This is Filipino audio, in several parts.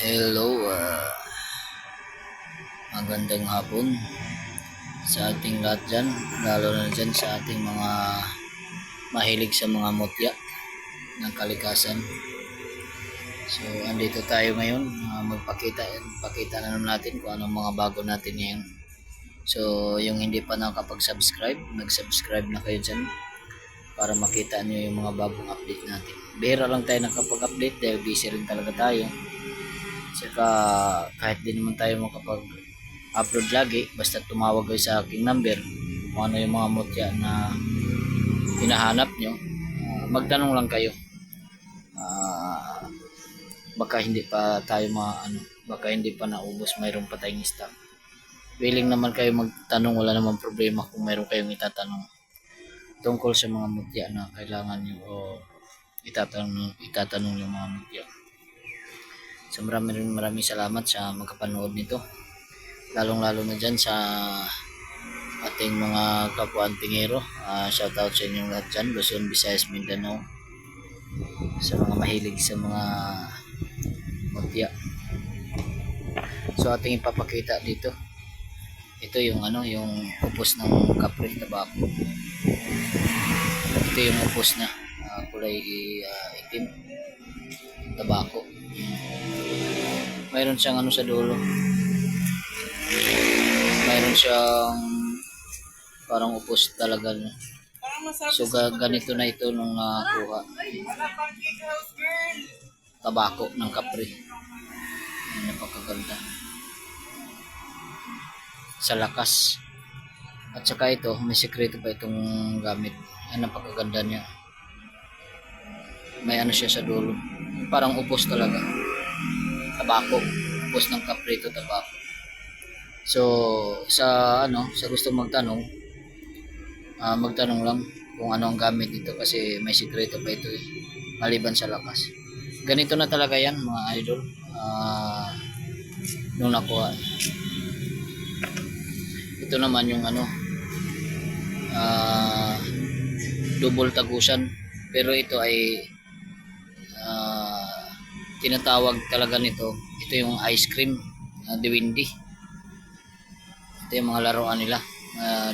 Hello, magandang hapon sa ating lahat dyan, lalo na dyan sa ating mga mahilig sa mga mutya ng kalikasan. So, andito tayo ngayon, pakita na naman natin kung anong mga bago natin ngayon. So, yung hindi pa nakapag-subscribe, nag-subscribe na kayo dyan para makita nyo yung mga bagong update natin. Bihira lang tayo nakapag-update dahil busy rin talaga tayo. Saka kahit di naman tayo makapag-upload lagi, basta tumawag kayo sa aking number kung ano yung mga mutya na hinahanap nyo, magtanong lang kayo. Baka hindi pa tayo baka hindi pa naubos, mayroon pa tayong stock. Willing naman kayo magtanong, wala namang problema kung mayroon kayong itatanong tungkol sa mga mutya na kailangan nyo o itatanong yung mga mutya. So maraming salamat sa magkapanood nito, lalong-lalo na dyan sa ating mga kapwa antingero. Shoutout sa inyong lahat dyan, Luzon, Visayas, Mindanao, sa mga mahilig sa mga mutya. So ating ipapakita dito, ito yung yung upos ng kapre tabako. Ito yung upos na kulay itim tabako. Mayroon siyang sa dulo, mayroon siyang parang upos talaga. So ganito na ito nung nakuha, tabako ng kapre. Napakaganda sa lakas. At saka ito, may sekreto pa itong gamit. Napakaganda niya. May siya sa dulo, parang upos talaga, tabako, upos ng kapre ito, tabako. So sa sa gustong magtanong, magtanong lang kung ano ang gamit dito, kasi may sekreto pa ito maliban sa lakas. Ganito na talaga yan mga idol. Nung nakuha, ito naman yung double tagusan, pero ito ay tinatawag talaga nito, ito yung ice cream diwindi. Ito yung mga laruan nila,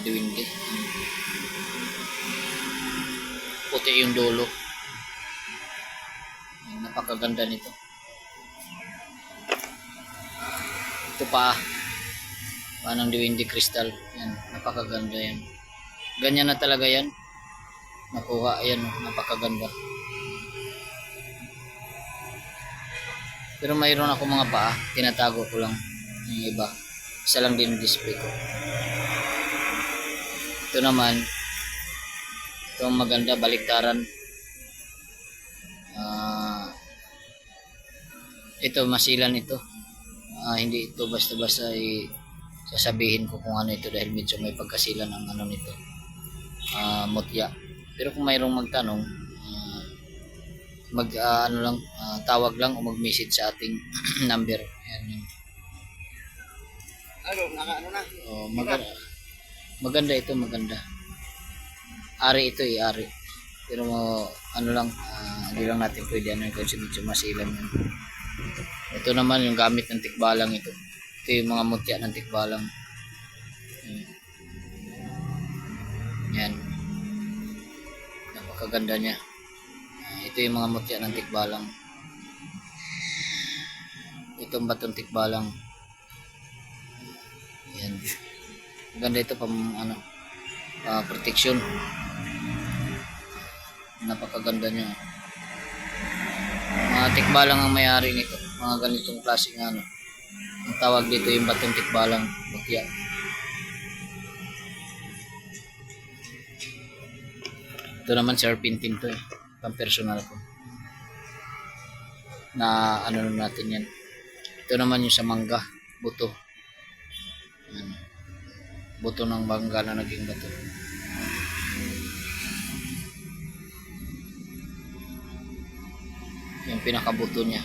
diwindi. Puti yung dulo. Napakaganda nito. Ito pa, panang diwindi crystal. Yan, napakaganda yan. Ganyan na talaga yan. Nakuha, ayan, napakaganda. Pero mayroon ako mga paa, tinatago ko lang. Yung iba, isa lang din display ko. Ito naman, itong maganda, baliktaran. Ito, masilan ito. Hindi ito basta-basta sasabihin ko kung ano ito, dahil medyo may pagkasilan ang nito, mutya. Pero kung mayroong magtanong, tawag lang o mag-message sa ating number. Ayan yun. Maganda ito, maganda. Ari ito ari. Pero hindi lang natin pwede kasi medyo masilan yun. Ito naman yung gamit ng tikbalang ito. Ito yung mga mutya ng tikbalang. Yan. Napakaganda niya. Ito yung mga mutya ng tikbalang. Itong batong tikbalang. Yan. Maganda ito protection. Napakaganda niya. Mga tikbalang ang may-ari nito. Mga ganitong klaseng ang tawag dito yung batong tikbalang mutya. Ito naman serpentine to pang personal ko. Na natin yan. Ito naman yung sa mangga, buto. Yan. Buto ng mangga na naging bato. Yung pinakabuto niya.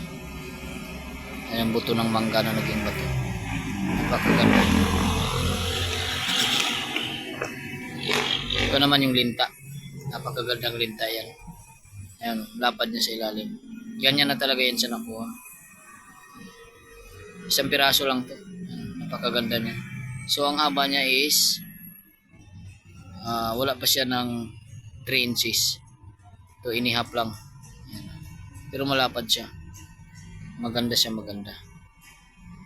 Yan yung buto ng mangga na naging bato. Napakaganda. Ito naman yung linta. Napakagandang linta yan. Ayan, lapad niya sa ilalim. Ganyan na talaga yan sa nakuha. Isang piraso lang to. Napakaganda niya. So ang haba niya is wala pa siya ng 3 inches. 2.5 lang. Yan. Pero malapad siya. Maganda siya, maganda.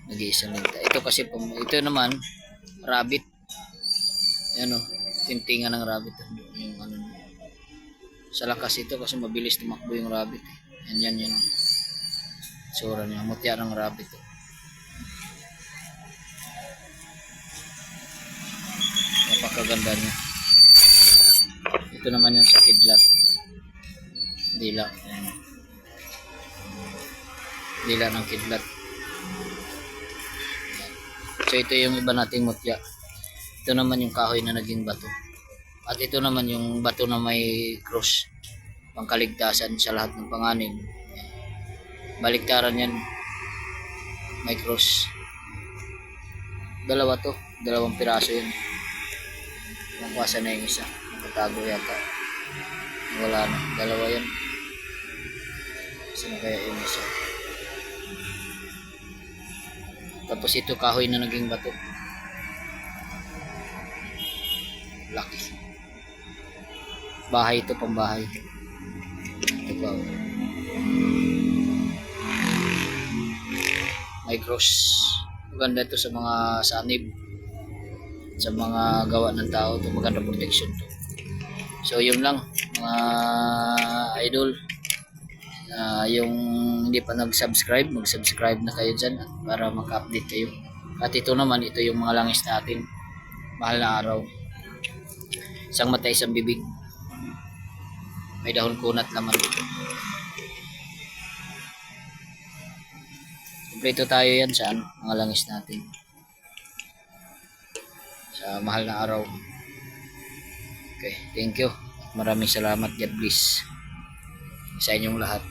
Nag-iisa lang. Ito kasi ito naman rabbit. Ano, tintingan ng rabbit. Yung ano, sa lakas ito kasi mabilis tumakbo yung rabbit. Yan yung tsura niya. Mutya ng rabbit. Napakaganda niya. Ito naman yung sa kidlat. Dila. Ayan. Dila ng kidlat. So ito yung iba nating mutya. Ito naman yung kahoy na naging bato. At ito naman yung bato na may cross. Pangkaligtasan sa lahat ng panganib. Baliktaran yan. May cross. Dalawa to. 2 piraso yun. Nakuha na yung isa. Nakatago yata. Wala na. 2 yan. Sino kaya yung isa? Tapos ito kahoy na naging bato. Laki. Bahay ito, pambahay. Ito ba? May cross. Maganda ito sa mga sanib. Sa mga gawa ng tao. Ito maganda protection to. So yun lang mga idol. Yung hindi pa nag-subscribe, mag-subscribe na kayo dyan para maka-update kayo. At ito naman, ito yung mga langis natin. Mahal na araw. Isang mata, isang bibig. May dahon kunat laman. Kompleto tayo yan sa mga langis natin. Sa mahal na araw. Okay, thank you. Maraming salamat. God bless sa inyong lahat.